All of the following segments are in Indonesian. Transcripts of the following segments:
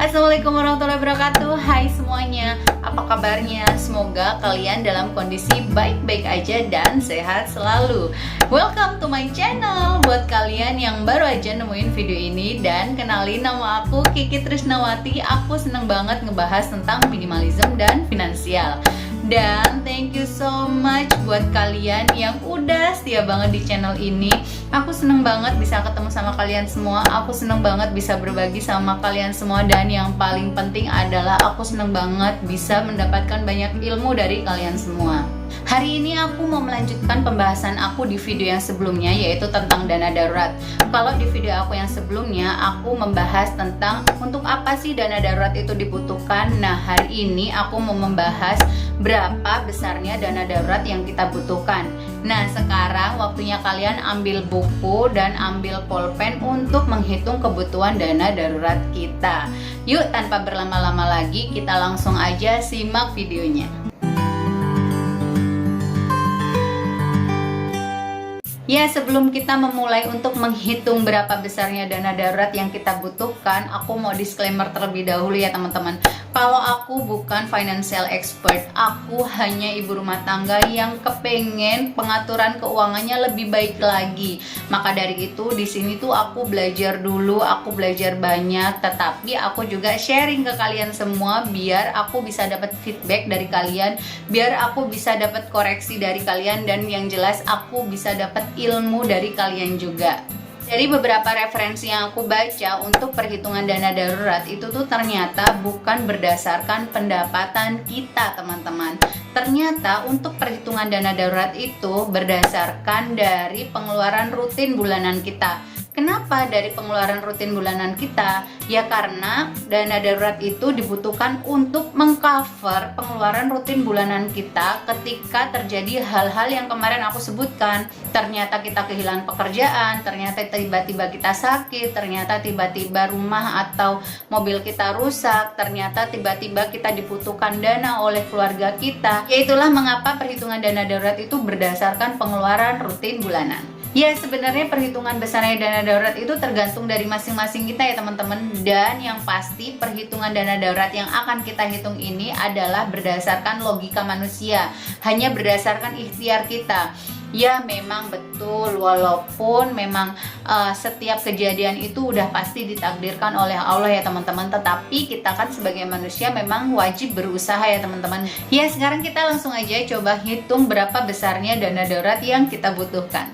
Assalamualaikum warahmatullahi wabarakatuh. Hai semuanya, apa kabarnya? Semoga kalian dalam kondisi baik-baik aja dan sehat selalu. Welcome to my channel. Buat kalian yang baru aja nemuin video ini dan kenalin, nama aku Kiki Trisnawati. Aku seneng banget ngebahas tentang minimalism dan finansial. Dan thank you so much buat kalian yang udah setia banget di channel ini. Aku seneng banget bisa ketemu sama kalian semua. Aku seneng banget bisa berbagi sama kalian semua. Dan yang paling penting adalah aku seneng banget bisa mendapatkan banyak ilmu dari kalian semua. Hari ini aku mau melanjutkan pembahasan aku di video yang sebelumnya, yaitu tentang dana darurat. Kalau di video aku yang sebelumnya, aku membahas tentang untuk apa sih dana darurat itu dibutuhkan. Nah, hari ini aku mau membahas berapa besarnya dana darurat yang kita butuhkan. Nah, sekarang waktunya kalian ambil buku dan ambil pulpen untuk menghitung kebutuhan dana darurat kita. Yuk, tanpa berlama-lama lagi, kita langsung aja simak videonya. Ya, sebelum kita memulai untuk menghitung berapa besarnya dana darurat yang kita butuhkan, aku mau disclaimer terlebih dahulu ya teman-teman. Kalau aku bukan financial expert, aku hanya ibu rumah tangga yang kepengen pengaturan keuangannya lebih baik lagi. Maka dari itu di sini tuh aku belajar dulu, aku belajar banyak, tetapi aku juga sharing ke kalian semua biar aku bisa dapat feedback dari kalian, biar aku bisa dapat koreksi dari kalian, dan yang jelas aku bisa dapat ilmu dari kalian juga. Dari beberapa referensi yang aku baca untuk perhitungan dana darurat itu tuh ternyata bukan berdasarkan pendapatan kita teman-teman. Ternyata untuk perhitungan dana darurat itu berdasarkan dari pengeluaran rutin bulanan kita. Kenapa dari pengeluaran rutin bulanan kita? Ya karena dana darurat itu dibutuhkan untuk mengcover pengeluaran rutin bulanan kita ketika terjadi hal-hal yang kemarin aku sebutkan. Ternyata kita kehilangan pekerjaan, ternyata tiba-tiba kita sakit, ternyata tiba-tiba rumah atau mobil kita rusak, ternyata tiba-tiba kita dibutuhkan dana oleh keluarga kita. Yaitulah mengapa perhitungan dana darurat itu berdasarkan pengeluaran rutin bulanan. Ya, sebenarnya perhitungan besarnya dana darurat itu tergantung dari masing-masing kita ya teman-teman. Dan yang pasti perhitungan dana darurat yang akan kita hitung ini adalah berdasarkan logika manusia, hanya berdasarkan ikhtiar kita. Ya, memang betul, walaupun memang setiap kejadian itu udah pasti ditakdirkan oleh Allah ya teman-teman, tetapi kita kan sebagai manusia memang wajib berusaha ya teman-teman. Ya, sekarang kita langsung aja coba hitung berapa besarnya dana darurat yang kita butuhkan.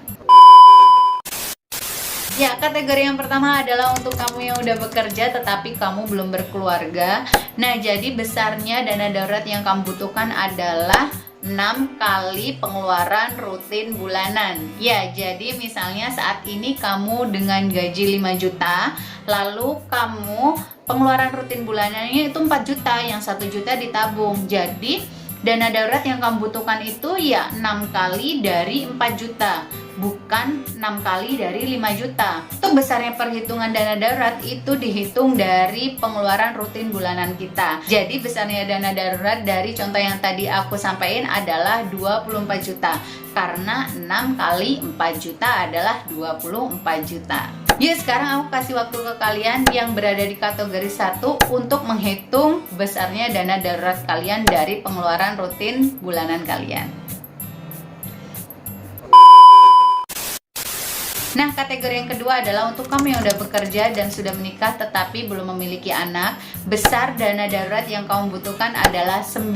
Ya, kategori yang pertama adalah untuk kamu yang udah bekerja tetapi kamu belum berkeluarga. Nah, jadi besarnya dana darurat yang kamu butuhkan adalah 6 kali pengeluaran rutin bulanan. Ya, jadi misalnya saat ini kamu dengan gaji 5 juta, lalu kamu pengeluaran rutin bulanannya itu 4 juta, yang 1 juta ditabung. Jadi dana darurat yang kamu butuhkan itu ya 6 kali dari 4 juta, bukan 6 kali dari 5 juta. Untuk besarnya perhitungan dana darurat itu dihitung dari pengeluaran rutin bulanan kita. Jadi besarnya dana darurat dari contoh yang tadi aku sampaikan adalah 24 juta. Karena 6 kali 4 juta adalah 24 juta. Yuk, sekarang aku kasih waktu ke kalian yang berada di kategori 1 untuk menghitung besarnya dana darurat kalian dari pengeluaran rutin bulanan kalian. Nah, kategori yang kedua adalah untuk kamu yang udah bekerja dan sudah menikah tetapi belum memiliki anak. Besar dana darurat yang kamu butuhkan adalah 9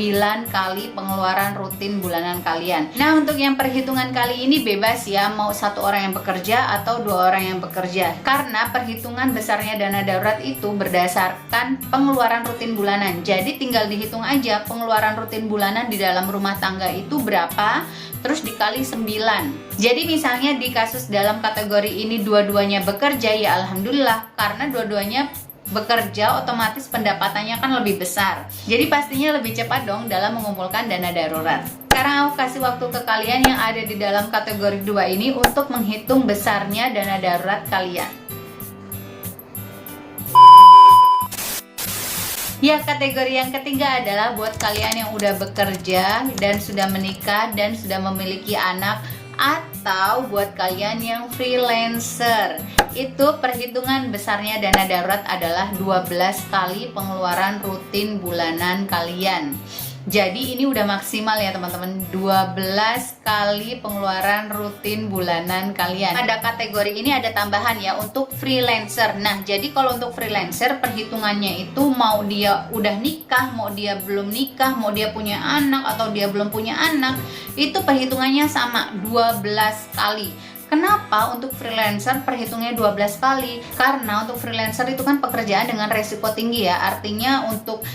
kali pengeluaran rutin bulanan kalian. Nah, untuk yang perhitungan kali ini bebas ya, mau 1 orang yang bekerja atau 2 orang yang bekerja. Karena perhitungan besarnya dana darurat itu berdasarkan pengeluaran rutin bulanan. Jadi tinggal dihitung aja pengeluaran rutin bulanan di dalam rumah tangga itu berapa, terus dikali 9. Jadi misalnya di kasus dalam kategori ini dua-duanya bekerja, ya alhamdulillah, karena dua-duanya bekerja otomatis pendapatannya kan lebih besar. Jadi pastinya lebih cepat dong dalam mengumpulkan dana darurat. Sekarang aku kasih waktu ke kalian yang ada di dalam kategori 2 ini untuk menghitung besarnya dana darurat kalian. Ya, kategori yang ketiga adalah buat kalian yang udah bekerja dan sudah menikah dan sudah memiliki anak. Atau buat kalian yang freelancer, itu perhitungan besarnya dana darurat adalah 12 kali pengeluaran rutin bulanan kalian. Jadi ini udah maksimal ya teman-teman, 12 kali pengeluaran rutin bulanan kalian. Pada kategori ini ada tambahan ya untuk freelancer. Nah, jadi kalau untuk freelancer perhitungannya itu mau dia udah nikah, mau dia belum nikah, mau dia punya anak atau dia belum punya anak, itu perhitungannya sama 12 kali. Kenapa untuk freelancer perhitungnya 12 kali? Karena untuk freelancer itu kan pekerjaan dengan resiko tinggi ya. Artinya untuk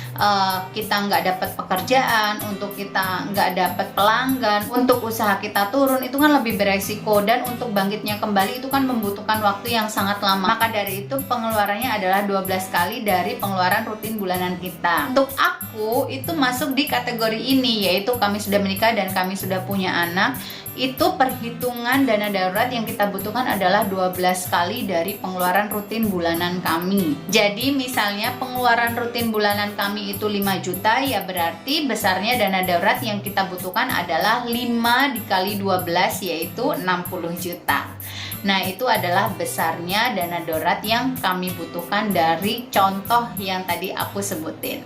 kita nggak dapat pekerjaan, untuk kita nggak dapat pelanggan, untuk usaha kita turun, itu kan lebih beresiko. Dan untuk bangkitnya kembali itu kan membutuhkan waktu yang sangat lama. Maka dari itu pengeluarannya adalah 12 kali dari pengeluaran rutin bulanan kita. Untuk aku itu masuk di kategori ini, yaitu kami sudah menikah dan kami sudah punya anak. Itu perhitungan dana darurat yang kita butuhkan adalah 12 kali dari pengeluaran rutin bulanan kami. Jadi misalnya pengeluaran rutin bulanan kami itu 5 juta, ya berarti besarnya dana darurat yang kita butuhkan adalah 5 dikali 12, yaitu 60 juta. Nah, itu adalah besarnya dana darurat yang kami butuhkan dari contoh yang tadi aku sebutin.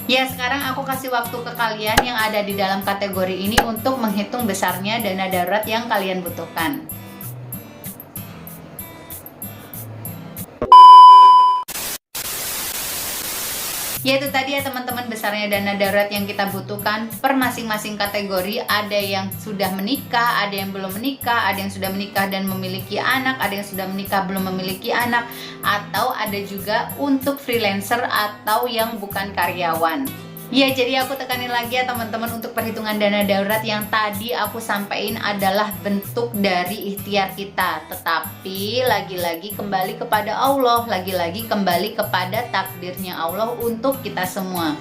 Ya, sekarang aku kasih waktu ke kalian yang ada di dalam kategori ini untuk menghitung besarnya dana darurat yang kalian butuhkan. Yaitu tadi ya teman-teman, besarnya dana darurat yang kita butuhkan per masing-masing kategori. Ada yang sudah menikah, ada yang belum menikah, ada yang sudah menikah dan memiliki anak, ada yang sudah menikah belum memiliki anak, atau ada juga untuk freelancer atau yang bukan karyawan. Ya, jadi aku tekanin lagi ya teman-teman, untuk perhitungan dana darurat yang tadi aku sampaikan adalah bentuk dari ikhtiar kita. Tetapi lagi-lagi kembali kepada Allah, lagi-lagi kembali kepada takdirnya Allah untuk kita semua.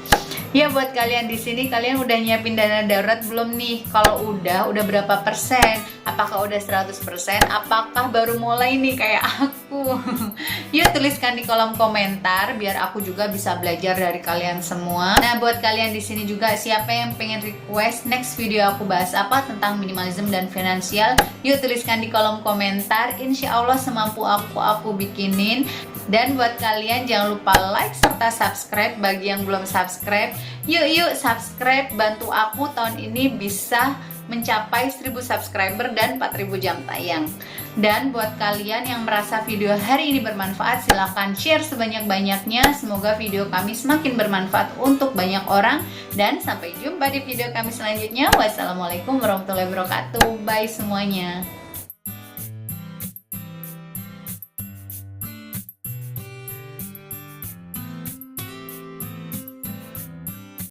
Ya, buat kalian di sini, kalian udah nyiapin dana darurat belum nih? Kalau udah berapa persen? Apakah udah 100%? Apakah baru mulai nih kayak aku? Yuk tuliskan di kolom komentar biar aku juga bisa belajar dari kalian semua. Nah, buat kalian di sini juga, siapa yang pengen request next video aku bahas apa tentang minimalism dan finansial, yuk tuliskan di kolom komentar. Insya Allah semampu aku bikinin. Dan buat kalian jangan lupa like serta subscribe bagi yang belum subscribe. Yuk subscribe, bantu aku tahun ini bisa mencapai 1000 subscriber dan 4000 jam tayang. Dan buat kalian yang merasa video hari ini bermanfaat, silahkan share sebanyak-banyaknya. Semoga video kami semakin bermanfaat untuk banyak orang. Dan sampai jumpa di video kami selanjutnya. Wassalamualaikum warahmatullahi wabarakatuh. Bye semuanya.